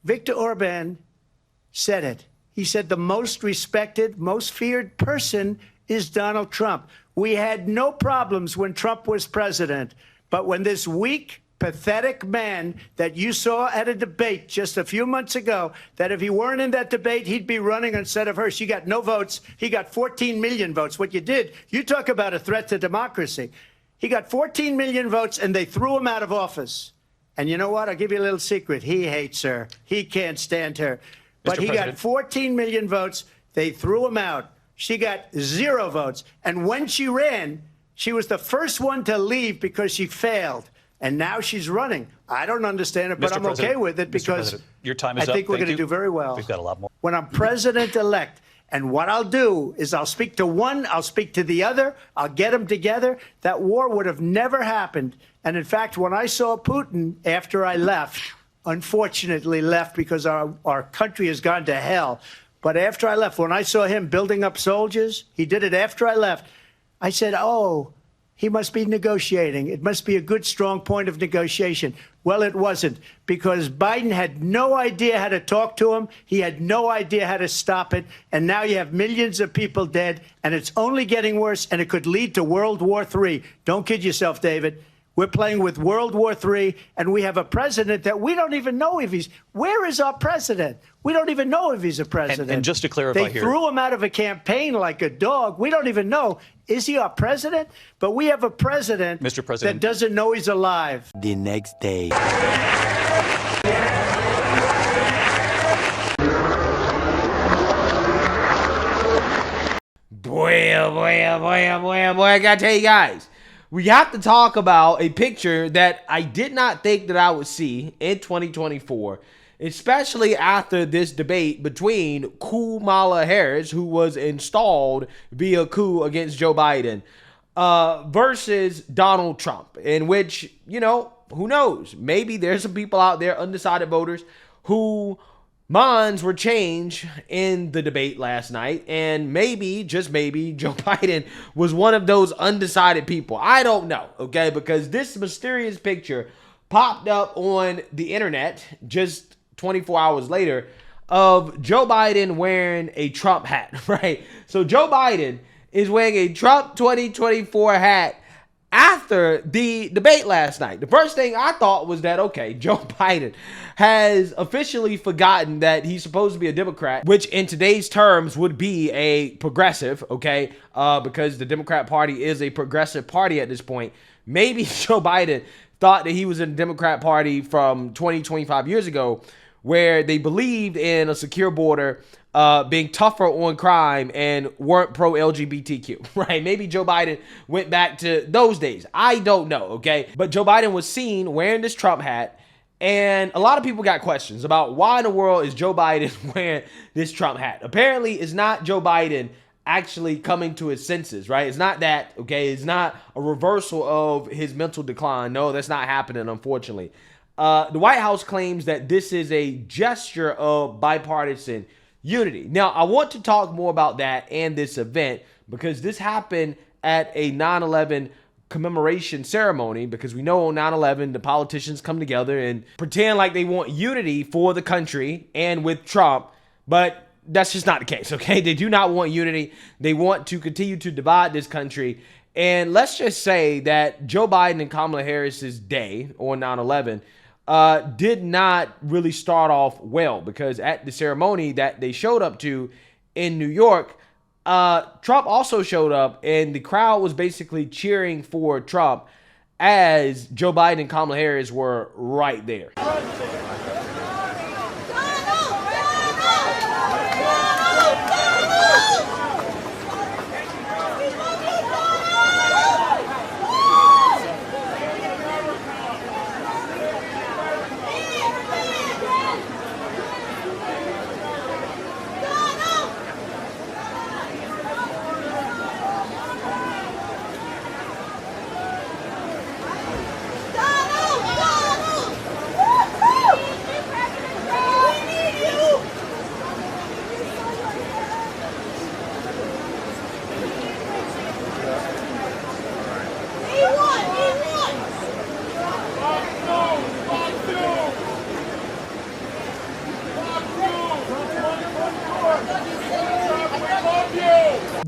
Viktor Orban said it. He said the most respected, most feared person is Donald Trump. We had no problems when Trump was president, but when this weak, pathetic man that you saw at a debate just a few months ago, that if he weren't in that debate, he'd be running instead of her. She got no votes. He got 14 million votes. What you did, you talk about a threat to democracy. He got 14 million votes, and they threw him out of office. And you know what? I'll give you a little secret. He hates her. He can't stand her. But he got 14 million votes. They threw him out. She got 0 votes. And when she ran, she was the first one to leave because she failed. And now she's running. I don't understand it, but I'm okay with it because your time is I think we're going to do very well. We've got a lot more. When I'm president-elect, and what I'll do is I'll speak to one, I'll speak to the other, I'll get them together. That war would have never happened. And in fact, when I saw Putin after I left, unfortunately left because our country has gone to hell. But after I left, when I saw him building up soldiers, he did it after I left, I said, oh, he must be negotiating. It must be a good, strong point of negotiation. Well, it wasn't, because Biden had no idea how to talk to him. He had no idea how to stop it. And now you have millions of people dead, and it's only getting worse, and it could lead to World War III. Don't kid yourself, David. We're playing with World War III, and we have a president that we don't even know if he's... Where is our president? We don't even know if he's a president. And just to clarify here... They threw him out of a campaign like a dog. We don't even know. Is he our president? But we have a president, Mr. President, that doesn't know he's alive. The next day. Boy, oh boy, oh boy, oh boy, oh boy, I gotta tell you guys. We have to talk about a picture that I did not think that I would see in 2024, especially after this debate between Kamala Harris, who was installed via coup against Joe Biden, versus Donald Trump, in which, you know, who knows? Maybe there's some people out there, undecided voters, who minds were changed in the debate last night, and maybe, just maybe, Joe Biden was one of those undecided people. I don't know, okay? Because this mysterious picture popped up on the internet just 24 hours later of Joe Biden wearing a Trump hat, right? So Joe Biden is wearing a Trump 2024 hat after the debate last night. The first thing I thought was that, okay, Joe Biden has officially forgotten that he's supposed to be a Democrat, which in today's terms would be a progressive, okay? Because the Democrat Party is a progressive party at this point. Maybe Joe Biden thought that he was in the Democrat Party from 20, 25 years ago, where they believed in a secure border, being tougher on crime, and weren't pro-LGBTQ, right? Maybe Joe Biden went back to those days. I don't know, okay? But Joe Biden was seen wearing this Trump hat, and a lot of people got questions about why in the world is Joe Biden wearing this Trump hat. Apparently, it's not Joe Biden actually coming to his senses, right? It's not that, okay? It's not a reversal of his mental decline. No, that's not happening, unfortunately. The White House claims that this is a gesture of bipartisan unity. Now, I want to talk more about that and this event because this happened at a 9/11 commemoration ceremony, because we know on 9/11 the politicians come together and pretend like they want unity for the country and with Trump, but that's just not the case, okay? They do not want unity. They want to continue to divide this country. And let's just say that Joe Biden and Kamala Harris's day on 9/11 did not really start off well, because at the ceremony that they showed up to in New York, Trump also showed up, and the crowd was basically cheering for Trump as Joe Biden and Kamala Harris were right there.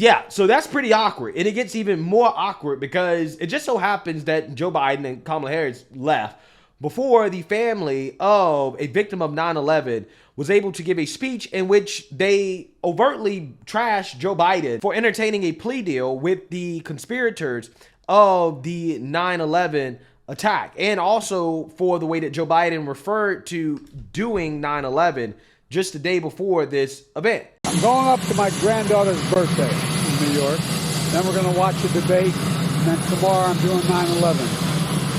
Yeah, so that's pretty awkward. And it gets even more awkward because it just so happens that Joe Biden and Kamala Harris left before the family of a victim of 9/11 was able to give a speech in which they overtly trashed Joe Biden for entertaining a plea deal with the conspirators of the 9/11 attack, and also for the way that Joe Biden referred to doing 9/11 just the day before this event. I'm going up to my granddaughter's birthday in New York. Then we're going to watch a debate. And then tomorrow I'm doing 9/11.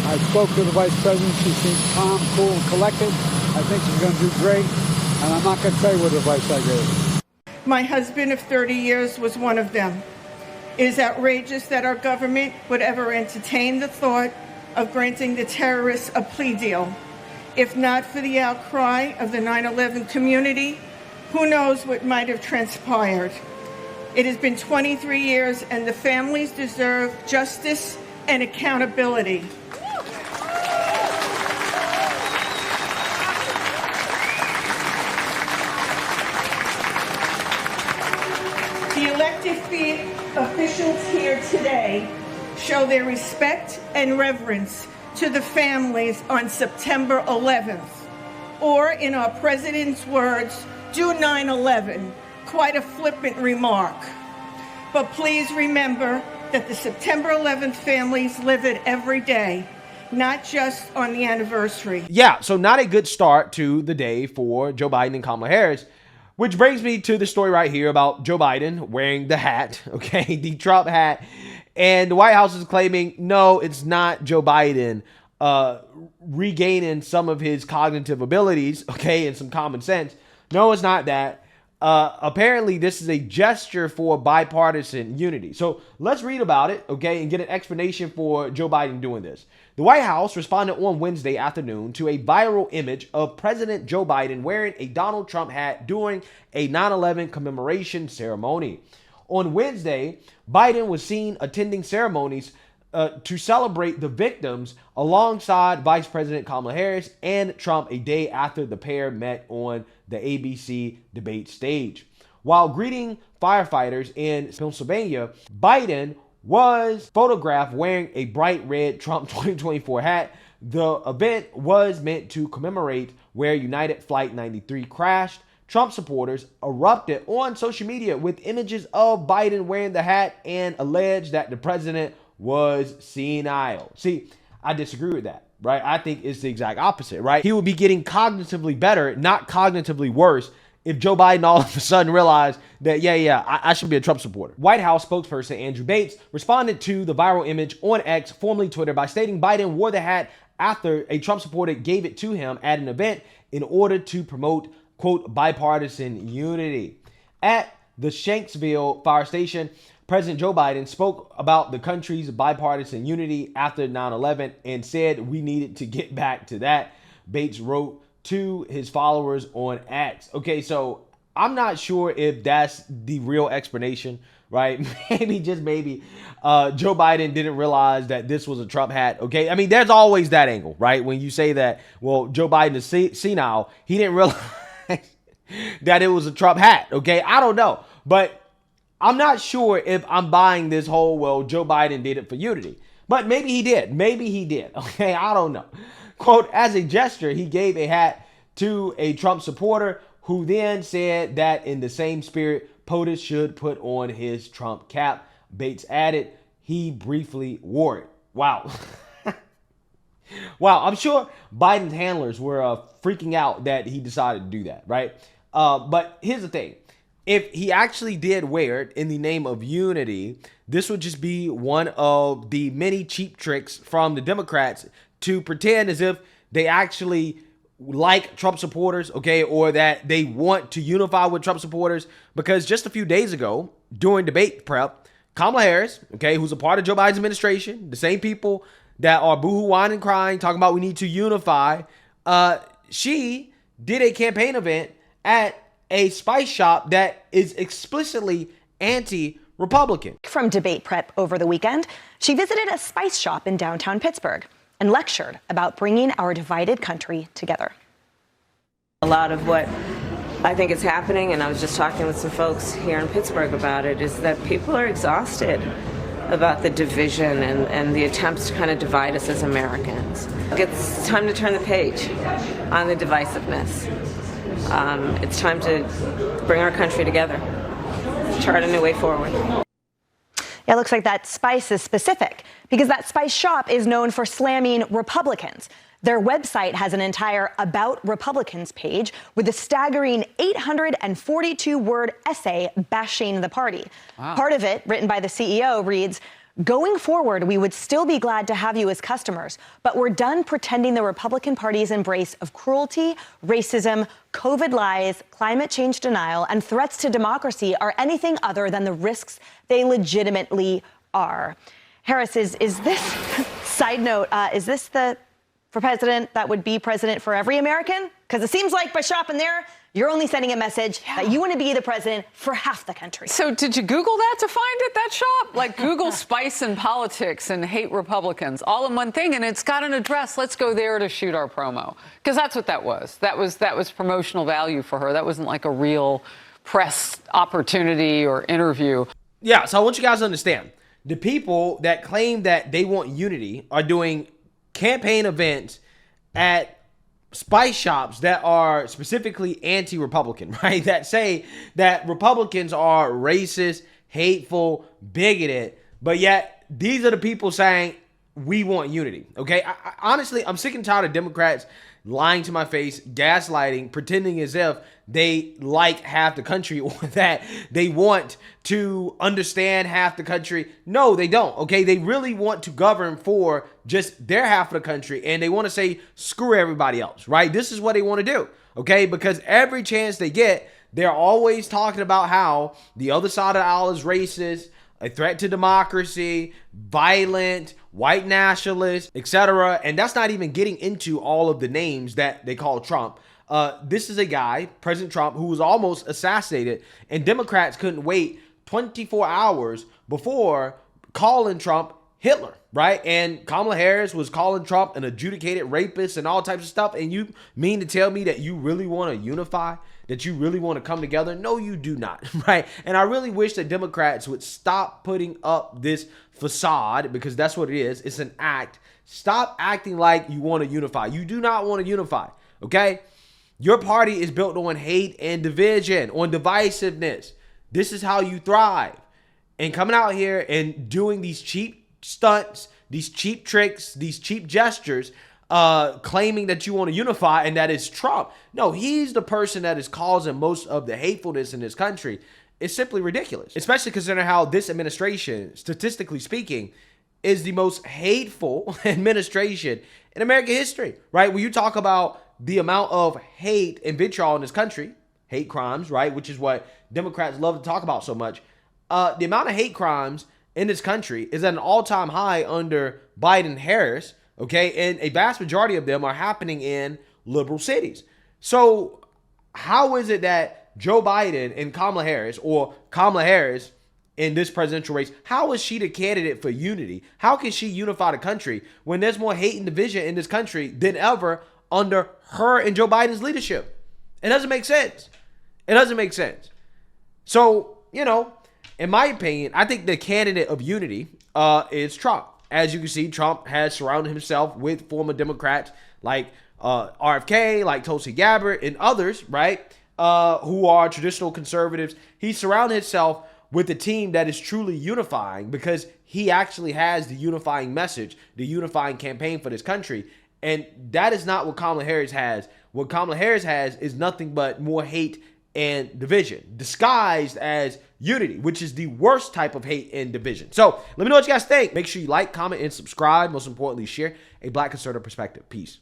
I spoke to the vice president. She seems calm, cool, and collected. I think she's going to do great. And I'm not going to tell you what advice I gave. My husband of 30 years was one of them. It is outrageous that our government would ever entertain the thought of granting the terrorists a plea deal. If not for the outcry of the 9/11 community, who knows what might have transpired. It has been 23 years, and the families deserve justice and accountability. The elected officials here today show their respect and reverence to the families on September 11th. Or, in our president's words, do 9/11. Quite a flippant remark. But please remember that the September 11th families live it every day, not just on the anniversary. Yeah, so not a good start to the day for Joe Biden and Kamala Harris, which brings me to the story right here about Joe Biden wearing the hat, okay, the Trump hat. And the White House is claiming, no, it's not Joe Biden regaining some of his cognitive abilities, okay, and some common sense. No, it's not that. Apparently, this is a gesture for bipartisan unity. So let's read about it, okay, and get an explanation for Joe Biden doing this. The White House responded on Wednesday afternoon to a viral image of President Joe Biden wearing a Donald Trump hat during a 9/11 commemoration ceremony. On Wednesday, Biden was seen attending ceremonies to celebrate the victims alongside Vice President Kamala Harris and Trump a day after the pair met on the ABC debate stage. While greeting firefighters in Pennsylvania, Biden was photographed wearing a bright red Trump 2024 hat. The event was meant to commemorate where United Flight 93 crashed. Trump supporters erupted on social media with images of Biden wearing the hat and alleged that the president was senile. See, I disagree with that, right? I think it's the exact opposite, right? He would be getting cognitively better, not cognitively worse, if Joe Biden all of a sudden realized that, I should be a Trump supporter. White House spokesperson Andrew Bates responded to the viral image on X, formerly Twitter, by stating Biden wore the hat after a Trump supporter gave it to him at an event in order to promote, quote, bipartisan unity. At the Shanksville fire station, President Joe Biden spoke about the country's bipartisan unity after 9/11 and said we needed to get back to that, Bates wrote to his followers on X. Okay, so I'm not sure if that's the real explanation, right? Maybe, just maybe, Joe Biden didn't realize that this was a Trump hat, okay? I mean, there's always that angle, right? When you say that, well, Joe Biden is senile, he didn't realize that it was a Trump hat, okay? I don't know, but I'm not sure if I'm buying this whole, well, Joe Biden did it for unity. But maybe he did. Maybe he did. Okay, I don't know. Quote, as a gesture, he gave a hat to a Trump supporter who then said that in the same spirit, POTUS should put on his Trump cap. Bates added, he briefly wore it. Wow. Wow, I'm sure Biden's handlers were freaking out that he decided to do that, right? But here's the thing. If he actually did wear it in the name of unity, this would just be one of the many cheap tricks from the Democrats to pretend as if they actually like Trump supporters, okay, or that they want to unify with Trump supporters. Because just a few days ago, during debate prep, Kamala Harris, okay, who's a part of Joe Biden's administration, the same people that are boohoo, whining, crying, talking about we need to unify, she did a campaign event at a spice shop that is explicitly anti-Republican. From debate prep over the weekend, she visited a spice shop in downtown Pittsburgh and lectured about bringing our divided country together. A lot of what I think it's happening, and I was just talking with some folks here in Pittsburgh about it, is that people are exhausted about the division and the attempts to kind of divide us as Americans. It's time to turn the page on the divisiveness. It's time to bring our country together, chart a new way forward. Yeah, it looks like that Spice is specific because that Spice shop is known for slamming Republicans. Their website has an entire About Republicans page with a staggering 842-word essay bashing the party. Wow. Part of it, written by the CEO, reads, "Going forward, we would still be glad to have you as customers, but we're done pretending the Republican Party's embrace of cruelty, racism, COVID lies, climate change denial, and threats to democracy are anything other than the risks they legitimately are." Harris, is this, side note, is this the for president that would be president for every American? Because it seems like by shopping there, you're only sending a message that you want to be the president for half the country. So did you Google that to find it, that shop? Like Google Spice and politics and hate Republicans all in one thing, and it's got an address. Let's go there to shoot our promo. Because that's what that was. That was promotional value for her. That wasn't like a real press opportunity or interview. Yeah, so I want you guys to understand. The people that claim that they want unity are doing campaign events at spice shops that are specifically anti-Republican, right? That say that Republicans are racist, hateful, bigoted, but yet these are the people saying we want unity, okay? Honestly, I'm sick and tired of Democrats lying to my face, gaslighting, pretending as if they like half the country or that they want to understand half the country. No, they don't, okay? They really want to govern for just their half of the country, and they want to say, screw everybody else, right? This is what they want to do, okay? Because every chance they get, they're always talking about how the other side of the aisle is racist, a threat to democracy, violent, white nationalist, etc. And that's not even getting into all of the names that they call Trump. This is a guy, President Trump, who was almost assassinated, and Democrats couldn't wait 24 hours before calling Trump Hitler, right? And Kamala Harris was calling Trump an adjudicated rapist and all types of stuff. And you mean to tell me that you really want to unify, that you really want to come together? No, you do not, right? And I really wish that Democrats would stop putting up this facade, because that's what it is. It's an act. Stop acting like you want to unify. You do not want to unify, okay? Your party is built on hate and division, on divisiveness. This is how you thrive. And coming out here and doing these cheap stunts, these cheap tricks, these cheap gestures, claiming that you want to unify and that is Trump. No, he's the person that is causing most of the hatefulness in this country. It's simply ridiculous, especially considering how this administration, statistically speaking, is the most hateful administration in American history, right? When you talk about the amount of hate and vitriol in this country, hate crimes, right, which is what Democrats love to talk about so much, the amount of hate crimes in this country is at an all-time high under Biden-Harris, okay? And a vast majority of them are happening in liberal cities. So how is it that Joe Biden and Kamala Harris, or Kamala Harris in this presidential race, how is she the candidate for unity? How can she unify the country when there's more hate and division in this country than ever under her and Joe Biden's leadership? It doesn't make sense. It doesn't make sense. So, you know, in my opinion, I think the candidate of unity is Trump. As you can see, Trump has surrounded himself with former Democrats like RFK, like Tulsi Gabbard, and others, right, who are traditional conservatives. He surrounded himself with a team that is truly unifying, because he actually has the unifying message, the unifying campaign for this country. And that is not what Kamala Harris has. What Kamala Harris has is nothing but more hate and division, disguised as unity, which is the worst type of hate and division. So let me know what you guys think. Make sure you like, comment, and subscribe. Most importantly, share a Black conservative perspective. Peace.